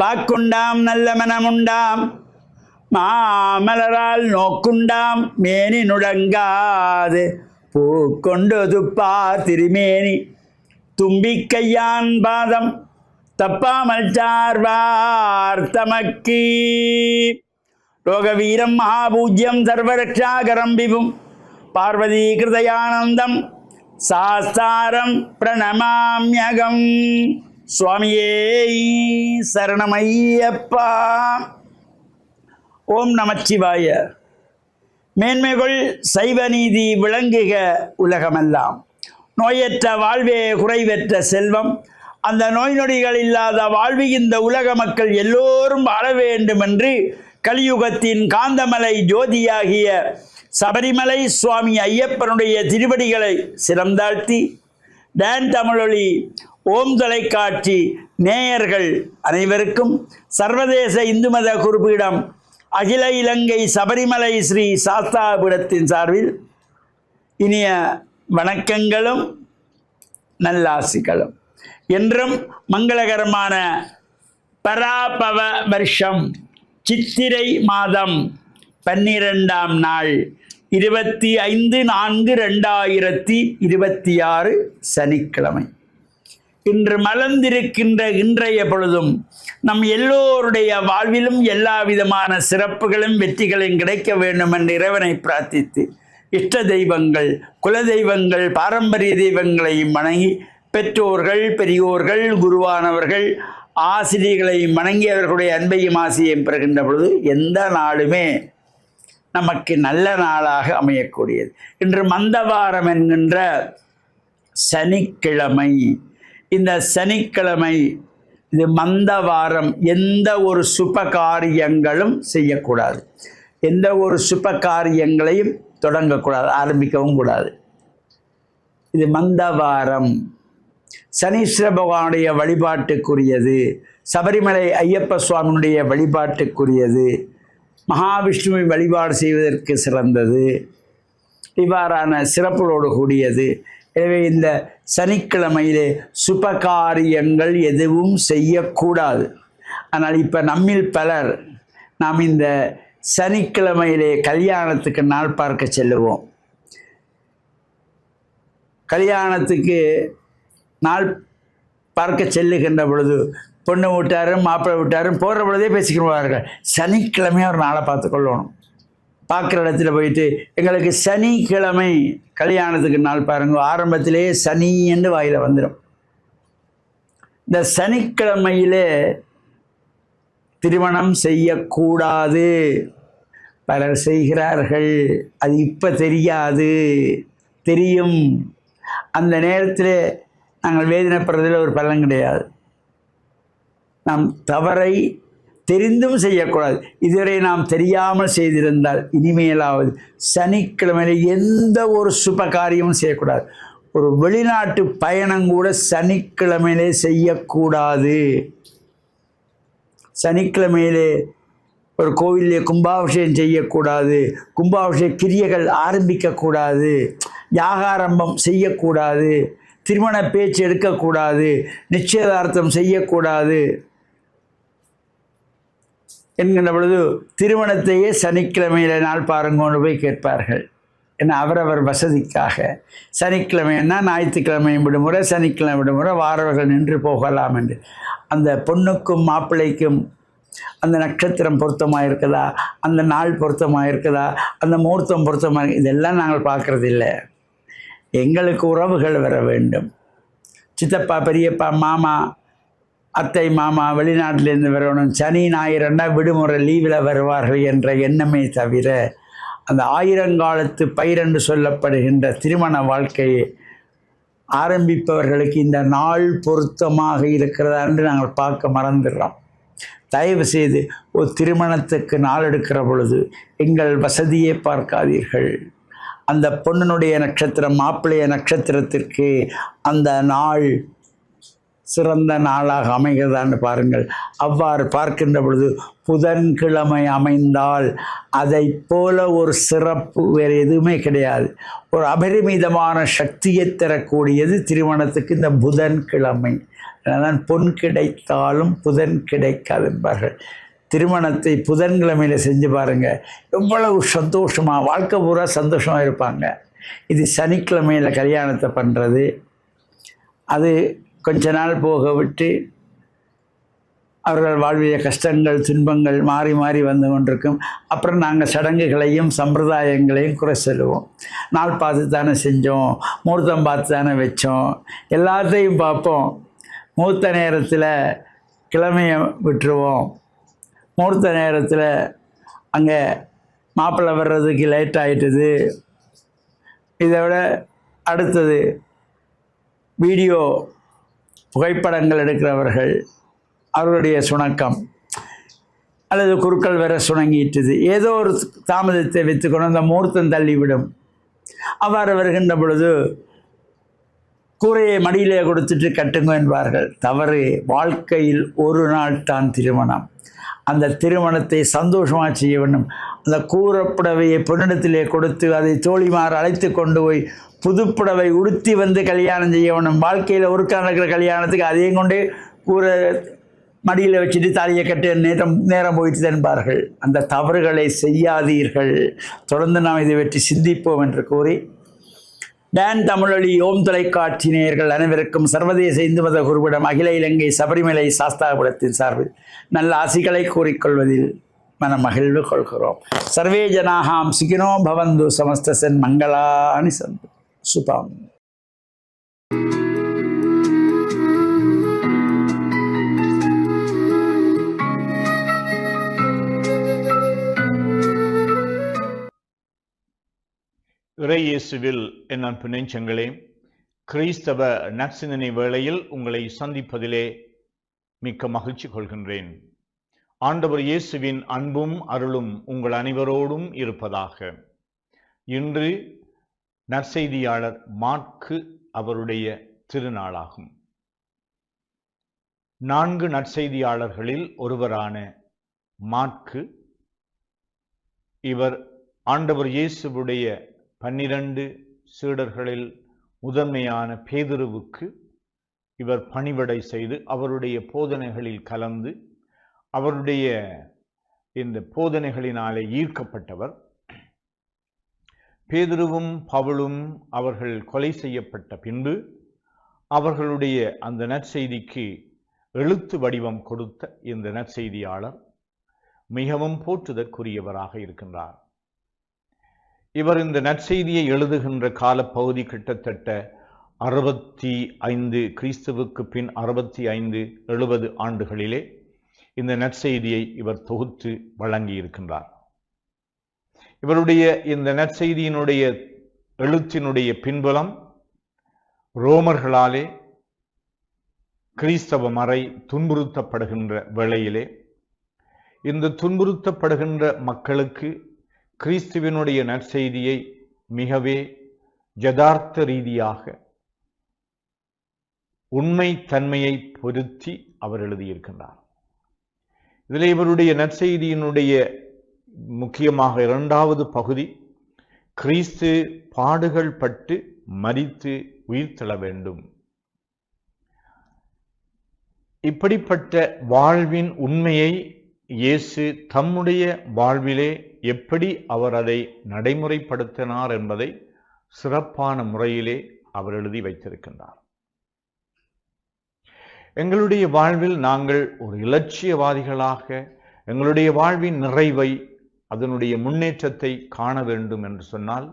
வாக்குண்டாம் நல்ல மனமுண்டாம் மாமலரால் நோக்குண்டாம் மேனி நுடங்காது பூக்கொண்டு துப்பார் திருமேனி தும்பிக்கையான் பாதம் தப்பாமல் சார்வார் தமக்கு லோகவீரம் மகாபூஜ்யம் சர்வரக்ஷாகரம் விபும் பார்வதி கிருதயானந்தம் சாஸ்தாரம் பிரணமாம்யகம். சுவாமியே சரணமையப்பா. ஓம் நமச்சிவாய. மேன்மைகள் சைவ நீதி விளங்குக உலகமெல்லாம். நோயற்ற வாழ்வே குறைவற்ற செல்வம். அந்த நோய் நொடிகள் இல்லாத வாழ்வு இந்த உலக மக்கள் எல்லோரும் வாழ வேண்டும் என்று கலியுகத்தின் காந்தமலை ஜோதியாகிய சபரிமலை சுவாமி ஐயப்பனுடைய திருவடிகளை சிரம்தாழ்த்தி டான் தமிழொலி ஓம் தொலைக்காட்சி நேயர்கள் அனைவருக்கும் சர்வதேச இந்து மத குருபீடம் அகில இலங்கை சபரிமலை ஸ்ரீ சாஸ்தாபீடத்தின் சார்பில் இனிய வணக்கங்களும் நல்லாசிகளும். என்றும் மங்களகரமான பராபவ வருஷம் சித்திரை மாதம் 12ஆம் நாள் 25/4/2026 சனிக்கிழமை. இன்று மலர்ந்திருக்கின்ற இன்றைய பொழுதும் நம் எல்லோருடைய வாழ்விலும் எல்லா விதமான சிறப்புகளும் வெற்றிகளும் கிடைக்க வேண்டும் என்று இறைவனை பிரார்த்தித்து இஷ்ட தெய்வங்கள் குல தெய்வங்கள் பாரம்பரிய தெய்வங்களையும் வணங்கி பெற்றோர்கள் பெரியோர்கள் குருவானவர்கள் ஆசிரியர்களையும் வணங்கி அவர்களுடைய அன்பையும் ஆசையையும் பெறுகின்ற பொழுது எந்த நாளுமே நமக்கு நல்ல நாளாக அமையக்கூடியது. இன்று மந்தவாரம் என்கின்ற சனிக்கிழமை. இந்த சனிக்கிழமை இது மந்தவாரம். எந்த ஒரு சுப காரியங்களும் செய்யக்கூடாது. எந்த ஒரு சுப காரியங்களையும் தொடங்கக்கூடாது, ஆரம்பிக்கவும் கூடாது. இது மந்தவாரம். சனீஸ்வர பகவானுடைய வழிபாட்டுக்குரியது. சபரிமலை ஐயப்ப சுவாமியுடைய வழிபாட்டுக்குரியது. மகாவிஷ்ணுவை வழிபாடு செய்வதற்கு சிறந்தது. இவ்வாறான சிறப்புகளோடு கூடியது. எனவே இந்த சனிக்கிழமையிலே சுபகாரியங்கள் எதுவும் செய்யக்கூடாது. ஆனால் இப்போ நம்மில் பலர் நாம் இந்த சனிக்கிழமையிலே கல்யாணத்துக்கு நாள் பார்க்க செல்லுவோம். கல்யாணத்துக்கு நாள் பார்க்க செல்லுகின்ற பொழுது பொண்ணு வீட்டாரும் மாப்பிள்ளை வீட்டாரும் போகிற பொழுதே பேசிக்கிடுவார்கள். சனிக்கிழமையாக ஒரு நாளை பார்த்து கொள்ளணும். பார்க்குற இடத்துல போயிட்டு எங்களுக்கு சனிக்கிழமை கல்யாணத்துக்கு நாள் பாருங்க. ஆரம்பத்திலே சனி என்று வாயில் வந்துடும். இந்த சனிக்கிழமையிலே திருமணம் செய்யக்கூடாது. பலர் செய்கிறார்கள். அது இப்போ தெரியாது, தெரியும். அந்த நேரத்தில் நாங்கள் வேதனைப்படுறதில் ஒரு பலன் கிடையாது. நாம் தவறை தெரிந்தும் செய்யக்கூடாது. இதுவரை நாம் தெரியாமல் செய்திருந்தால் இனிமேலாவது சனிக்கிழமையில் எந்த ஒரு சுப காரியமும் செய்யக்கூடாது. ஒரு வெளிநாட்டு பயணம் கூட சனிக்கிழமையிலே செய்யக்கூடாது. சனிக்கிழமையிலே ஒரு கோவிலே கும்பாபிஷேகம் செய்யக்கூடாது. கும்பாபிஷேக கிரியைகள் ஆரம்பிக்கக்கூடாது. யாகாரம்பம் செய்யக்கூடாது. திருமண பேச்சு எடுக்கக்கூடாது. நிச்சயதார்த்தம் செய்யக்கூடாது என்கின்ற பொழுது திருமணத்தையே சனிக்கிழமையில் நாள் பாருங்கன்னு போய் கேட்பார்கள். ஏன்னா அவரவர் வசதிக்காக. சனிக்கிழமைன்னா ஞாயிற்றுக்கிழமையும் விடுமுறை, சனிக்கிழமை விடுமுறை, வாரவர்கள் நின்று போகலாம் என்று. அந்த பொண்ணுக்கும் மாப்பிள்ளைக்கும் அந்த நட்சத்திரம் பொருத்தமாக இருக்குதா, அந்த நாள் பொருத்தமாக இருக்குதா, அந்த முகூர்த்தம் பொருத்தமாக, இதெல்லாம் நாங்கள் பார்க்குறதில்லை. எங்களுக்கு உறவுகள் வர வேண்டும். சித்தப்பா பெரியப்பா மாமா அத்தை மாமா வெளிநாட்டிலேருந்து வரணும். சனி ஞாயிறுன்னா விடுமுறை லீவில் வருவார்கள் என்ற எண்ணமே தவிர அந்த ஆயிரங்காலத்து பயிரென்று சொல்லப்படுகின்ற திருமண வாழ்க்கையை ஆரம்பிப்பவர்களுக்கு இந்த நாள் பொருத்தமாக இருக்கிறதா என்று நாங்கள் பார்க்க மறந்துடுறோம். தயவு செய்து ஒரு திருமணத்துக்கு நாள் எடுக்கிற பொழுது எங்கள் வசதியை பார்க்காதீர்கள். அந்த பொண்ணினுடைய நட்சத்திரம் மாப்பிள்ளைய நட்சத்திரத்திற்கு அந்த நாள் சிறந்த நாளாக அமைகிறதான்னு பாருங்கள். அவ்வாறு பார்க்கின்ற பொழுது புதன்கிழமை அமைந்தால் அதை போல ஒரு சிறப்பு வேறு எதுவுமே கிடையாது. ஒரு அபரிமிதமான சக்தியை தரக்கூடியது திருமணத்துக்கு இந்த புதன்கிழமை. அதனால் பொன் கிடைத்தாலும் புதன் கிடைக்காது என்பார்கள். திருமணத்தை புதன்கிழமையில் செஞ்சு பாருங்கள், எவ்வளவு சந்தோஷமாக, வாழ்க்கை பூரா சந்தோஷமாக இருப்பாங்க. இது சனிக்கிழமையில் கல்யாணத்தை பண்ணுறது, அது கொஞ்ச நாள் போக விட்டு அவர்கள் வாழ்விய கஷ்டங்கள் துன்பங்கள் மாறி மாறி வந்து கொண்டிருக்கும். அப்புறம் நாங்கள் சடங்குகளையும் சம்பிரதாயங்களையும் குறை சொல்லுவோம். நாள் பார்த்து தானே செஞ்சோம், முகூர்த்தம் பார்த்து தானே வச்சோம், எல்லாத்தையும் பார்ப்போம். முகூர்த்த நேரத்தில் கிழமையை விட்டுருவோம். முகூர்த்த நேரத்தில் அங்கே மாப்பிள்ளை வர்றதுக்கு லேட் ஆகிட்டுது. இதை விட அடுத்தது வீடியோ புகைப்படங்கள் எடுக்கிறவர்கள் அவர்களுடைய சுணக்கம் அல்லது குறுக்கள் வேற சுணங்கிட்டுது, ஏதோ ஒரு தாமதத்தை வைத்துக்கொண்டு அந்த முகூர்த்தம் தள்ளிவிடும். அவ்வாறு வருகின்ற பொழுது கூரையை மடியிலே கொடுத்துட்டு கட்டுங்க என்பார்கள். தவறு. வாழ்க்கையில் ஒரு நாள் தான் திருமணம். அந்த திருமணத்தை சந்தோஷமாக செய்ய வேண்டும். அந்த கூறப்புடவையை பெண்ணிடத்திலே கொடுத்து அதை தோழிமார் அழைத்து கொண்டு போய் புதுப்புடவை உடுத்தி வந்து கல்யாணம் செய்ய வேண்டும். வாழ்க்கையில் ஒருக்கா நடக்கிற கல்யாணத்துக்கு அதையும் கொண்டே கூரை மடியில் வச்சுட்டு தாலியை கட்டு நேரம் போயிட்டு என்பார்கள். அந்த தவறுகளை செய்யாதீர்கள். தொடர்ந்து நாம் இதை பற்றி சிந்திப்போம் என்று கூறி, டான் தமிழொலி ஓம் தொலைக்காட்சி நேயர்கள் அனைவருக்கும் சர்வதேச இந்து மத குருவிடம் அகில இலங்கை சபரிமலை சாஸ்தாபுரத்தின் சார்பில் நல்ல ஆசிகளை கூறிக்கொள்வதில் மன மகிழ்வு கொள்கிறோம். சர்வே ஜனாகாம் சுகினோ பவந்து சமஸ்தசன் மங்களானி சந்து சுபம். இறையேசுவில் என் அன்பு நெஞ்சங்களே, கிறிஸ்தவ நற்சிந்தனை வேளையில் உங்களை சந்திப்பதிலே மிக்க மகிழ்ச்சி கொள்கின்றேன். ஆண்டவர் இயேசுவின் அன்பும் அருளும் உங்கள் அனைவரோடும் இருப்பதாக. இன்று நற்செய்தியாளர் மாற்கு அவருடைய திருநாளாகும். 4 நற்செய்தியாளர்களில் ஒருவரான மாற்கு, இவர் ஆண்டவர் இயேசுவுடைய 12 சீடர்களில் முதன்மையான பேதுருவுக்கு இவர் பணிவிடை செய்து அவருடைய போதனைகளில் கலந்து அவருடைய இந்த போதனைகளினாலே ஈர்க்கப்பட்டவர். பேதுருவும் பவுலும் அவர்கள் கொலை செய்யப்பட்ட பின்பு அவர்களுடைய அந்த நற்செய்திக்கு எழுத்து வடிவம் கொடுத்த இந்த நற்செய்தியாளர் மிகவும் போற்றுதற்குரியவராக இருக்கின்றார். இவர் இந்த நற்செய்தியை எழுதுகின்ற காலப்பகுதி கிட்டத்தட்ட 65 கிறிஸ்துவுக்கு பின் 65-70 ஆண்டுகளிலே இந்த நற்செய்தியை இவர் தொகுத்து வழங்கியிருக்கின்றார். இவருடைய இந்த நற்செய்தியினுடைய எழுத்தினுடைய பின்புலம் ரோமர்களாலே கிறிஸ்தவ மறை துன்புறுத்தப்படுகின்ற வேளையிலே இந்த துன்புறுத்தப்படுகின்ற மக்களுக்கு கிறிஸ்துவினுடைய நற்செய்தியை மிகவே யதார்த்த ரீதியாக உண்மை தன்மையை பொருத்தி அவர் எழுதியிருக்கின்றார். இதில் இவருடைய நற்செய்தியினுடைய முக்கியமாக 2வது பகுதி, கிறிஸ்து பாடுகள் பட்டு மரித்து உயிர்த்தெழ வேண்டும். இப்படிப்பட்ட வாழ்வின் உண்மையை இயேசு தம்முடைய வாழ்விலே எப்படி அவர் அதை நடைமுறைப்படுத்தினார் என்பதை சிறப்பான முறையிலே அவர் எழுதி வைத்திருக்கின்றார். எங்களுடைய வாழ்வில் நாங்கள் ஒரு இலட்சியவாதிகளாக எங்களுடைய வாழ்வின் நிறைவை அதனுடைய முன்னேற்றத்தை காண வேண்டும் என்று சொன்னால்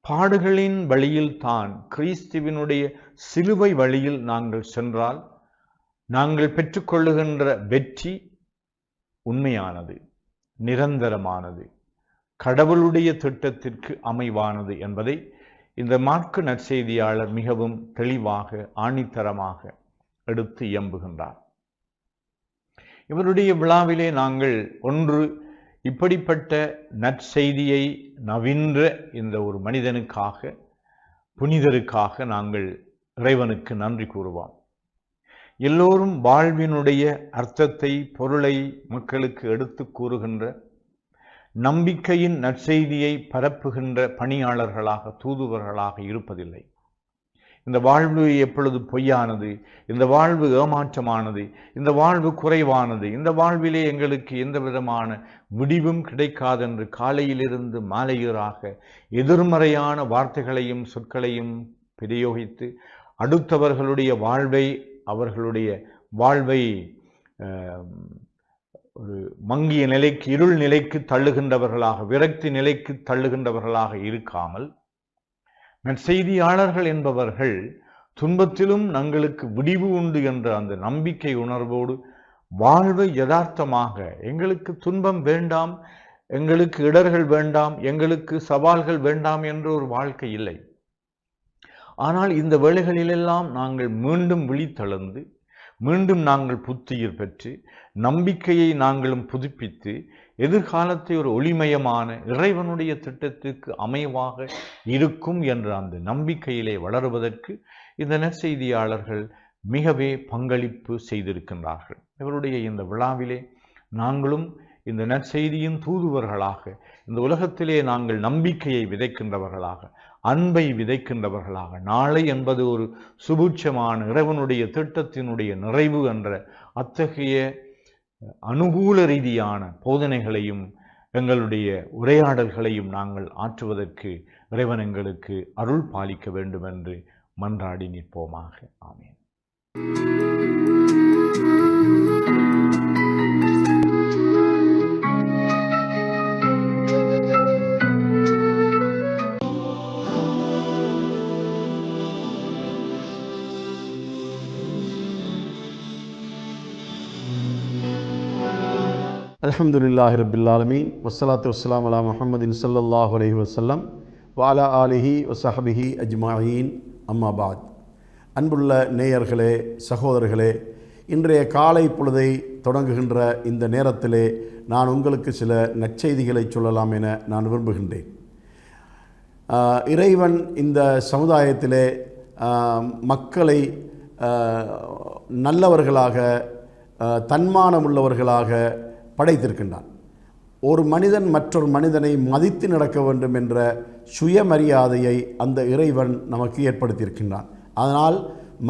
பாடுகளின் வழியில் தான், கிறிஸ்துவினுடைய சிலுவை வழியில் நாங்கள் சென்றால் நாங்கள் பெற்றுக்கொள்ளுகின்ற வெற்றி உண்மையானது, நிரந்தரமானது, கடவுளுடைய திட்டத்திற்கு அமைவானது என்பதை இந்த மாற்கு நற்செய்தியாளர் மிகவும் தெளிவாக ஆணித்தரமாக எடுத்து இயம்புகின்றார். இவருடைய விழாவிலே நாங்கள் ஒன்று இப்படிப்பட்ட நற்செய்தியை நவின்ற இந்த ஒரு மனிதனுக்காக, புனிதருக்காக நாங்கள் இறைவனுக்கு நன்றி கூறுவோம். எல்லோரும் வாழ்வினுடைய அர்த்தத்தை, பொருளை மக்களுக்கு எடுத்து கூறுகின்ற, நம்பிக்கையின் நற்செய்தியை பரப்புகின்ற பணியாளர்களாக, தூதுவர்களாக இருப்பதில்லை. இந்த வாழ்வு எப்பொழுது பொய்யானது, இந்த வாழ்வு ஏமாற்றமானது, இந்த வாழ்வு குறைவானது, இந்த வாழ்விலே எங்களுக்கு எந்த விதமான விடிவும் கிடைக்காதென்று காலையிலிருந்து மாலையீராக எதிர்மறையான வார்த்தைகளையும் சொற்களையும் பிரயோகித்து அடுத்தவர்களுடைய வாழ்வை, அவர்களுடைய வாழ்வை ஒரு மங்கிய நிலைக்கு, இருள் நிலைக்கு தள்ளுகின்றவர்களாக, விரக்தி நிலைக்கு தள்ளுகின்றவர்களாக இருக்காமல், நற்செய்தியாளர்கள் என்பவர்கள் துன்பத்திலும் தங்களுக்கு விடிவு உண்டு என்ற அந்த நம்பிக்கை உணர்வோடு வாழ்வை யதார்த்தமாக, எங்களுக்கு துன்பம் வேண்டாம், எங்களுக்கு இடர்கள் வேண்டாம், எங்களுக்கு சவால்கள் வேண்டாம் என்ற ஒரு வாழ்க்கை இல்லை. ஆனால் இந்த வேளைகளிலெல்லாம் நாங்கள் மீண்டும் விழித்தெழுந்து, மீண்டும் நாங்கள் புத்துயிர் பெற்று, நம்பிக்கையை நாங்களும் புதுப்பித்து, எதிர்காலத்தை ஒரு ஒளிமயமான இறைவனுடைய திட்டத்திற்கு அமைவாக இருக்கும் என்ற அந்த நம்பிக்கையிலே வளருவதற்கு இந்த நற்செய்தியாளர்கள் மிகவே பங்களிப்பு செய்திருக்கின்றார்கள். இவருடைய இந்த விழாவிலே நாங்களும் இந்த நற்செய்தியின் தூதுவர்களாக, இந்த உலகத்திலே நாங்கள் நம்பிக்கையை விதைக்கின்றவர்களாக, அன்பை விதைக்கின்றவர்களாக, நாளை என்பது ஒரு சுபூட்சமான இறைவனுடைய திட்டத்தினுடைய நிறைவு என்ற அத்தகைய அனுகூல ரீதியான போதனைகளையும் எங்களுடைய உரையாடல்களையும் நாங்கள் ஆற்றுவதற்கு இறைவன் எங்களுக்கு அருள் பாலிக்க வேண்டும் என்று மன்றாடி நிற்போமாக. ஆமீன். அல்ஹம்துலில்லாஹி ரப்பில் ஆலமீன் வஸ்ஸலாத்து வஸ்ஸலாமு அலா முஹம்மதின் ஸல்லல்லாஹு அலைஹி வஸல்லம் வ அலா ஆலிஹி வ ஸஹ்பிஹி அஜ்மஈன். அம்மா பாத். அன்புள்ள நேயர்களே, சகோதரர்களே, இன்றைய காலை பொழுதை தொடங்குகின்ற இந்த நேரத்திலே நான் உங்களுக்கு சில நற்செய்திகளை சொல்லலாம் என நான் விரும்புகின்றேன். இறைவன் இந்த சமுதாயத்திலே மக்களை நல்லவர்களாக, தன்மானமுள்ளவர்களாக படைத்திருக்கின்றான். ஒரு மனிதன் மற்றொரு மனிதனை மதித்து நடக்க வேண்டும் என்ற சுயமரியாதையை அந்த இறைவன் நமக்கு ஏற்படுத்தியிருக்கின்றான். அதனால்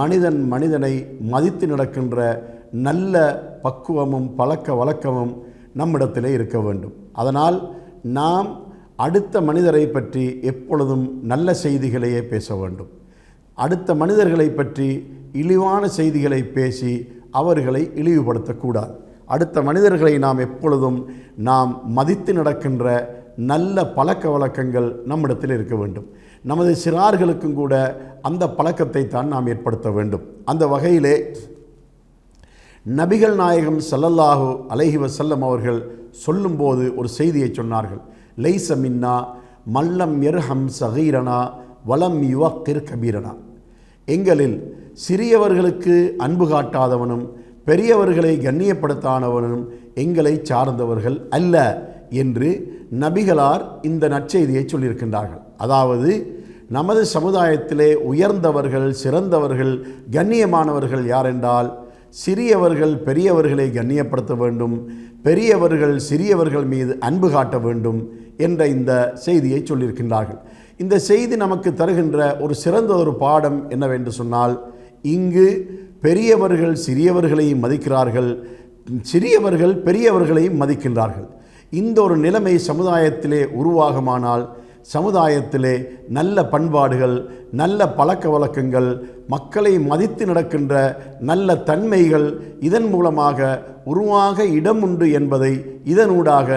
மனிதன் மனிதனை மதித்து நடக்கின்ற நல்ல பக்குவமும் பழக்க வழக்கமும் நம்மிடத்திலே இருக்க வேண்டும். அதனால் நாம் அடுத்த மனிதரை பற்றி எப்பொழுதும் நல்ல செய்திகளையே பேச வேண்டும். அடுத்த மனிதர்களை பற்றி இழிவான செய்திகளை பேசி அவர்களை இழிவுபடுத்தக்கூடாது. அடுத்த மனிதர்களை நாம் எப்பொழுதும் நாம் மதித்து நடக்கின்ற நல்ல பழக்க வழக்கங்கள் நம்மிடத்தில் இருக்க வேண்டும். நமது சிறார்களுக்கும் கூட அந்த பழக்கத்தை தான் நாம் ஏற்படுத்த வேண்டும். அந்த வகையிலே நபிகள் நாயகம் ஸல்லல்லாஹு அலைஹி வஸல்லம் அவர்கள் சொல்லும்போது ஒரு செய்தியை சொன்னார்கள். லைஸ மின்னா மல்லம் யர்ஹம் ஸகீரனா வலம் யுவக்கிர் கபீரனா. எங்களில் சிறியவர்களுக்கு அன்பு காட்டாதவனும் பெரியவர்களை கண்ணியப்படுத்தாதவனும் எங்களை சார்ந்தவர்கள் அல்ல என்று நபிகளார் இந்த நற்செய்தியை சொல்லியிருக்கின்றார்கள். அதாவது நமது சமுதாயத்திலே உயர்ந்தவர்கள், சிறந்தவர்கள், கண்ணியமானவர்கள் யாரென்றால் சிறியவர்கள் பெரியவர்களை கண்ணியப்படுத்த வேண்டும், பெரியவர்கள் சிறியவர்கள் மீது அன்பு காட்ட வேண்டும் என்ற இந்த செய்தியை சொல்லியிருக்கின்றார்கள். இந்த செய்தி நமக்கு தருகின்ற ஒரு சிறந்த ஒரு பாடம் என்னவென்று சொன்னால், இங்கு பெரியவர்கள் சிறியவர்களையும் மதிக்கிறார்கள், சிறியவர்கள் பெரியவர்களையும் மதிக்கின்றார்கள். இந்த ஒரு நிலைமை சமுதாயத்திலே உருவாகுமானால் சமுதாயத்திலே நல்ல பண்பாடுகள், நல்ல பழக்க வழக்கங்கள், மக்களை மதித்து நடக்கின்ற நல்ல தன்மைகள் இதன் மூலமாக உருவாக இடம் உண்டு என்பதை இதனூடாக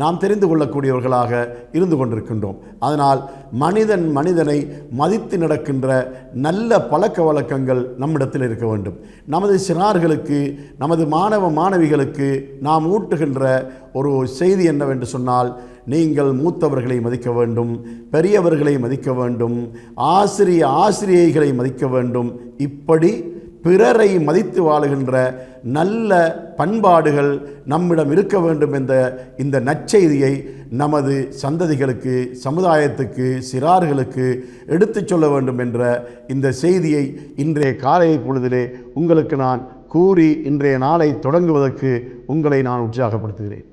நாம் தெரிந்து கொள்ளக்கூடியவர்களாக இருந்து கொண்டிருக்கின்றோம். அதனால் மனிதன் மனிதனை மதித்து நடக்கின்ற நல்ல பழக்க வழக்கங்கள் நம்மிடத்தில் இருக்க வேண்டும். நமது சிறார்களுக்கு, நமது மாணவ மாணவிகளுக்கு நாம் ஊட்டுகின்ற ஒரு செய்தி என்னவென்று சொன்னால், நீங்கள் மூத்தவர்களை மதிக்க வேண்டும், பெரியவர்களை மதிக்க வேண்டும், ஆசிரியைகளை மதிக்க வேண்டும். இப்படி பிறரை மதித்து வாழுகின்ற நல்ல பண்பாடுகள் நம்மிடம் இருக்க வேண்டும் என்ற இந்த நற்செய்தியை நமது சந்ததிகளுக்கு, சமுதாயத்துக்கு, சிறார்களுக்கு எடுத்துச் சொல்ல வேண்டும் என்ற இந்த செய்தியை இன்றைய காலை பொழுதிலே உங்களுக்கு நான் கூறி இன்றைய நாளை தொடங்குவதற்கு உங்களை நான் உற்சாகப்படுத்துகிறேன்.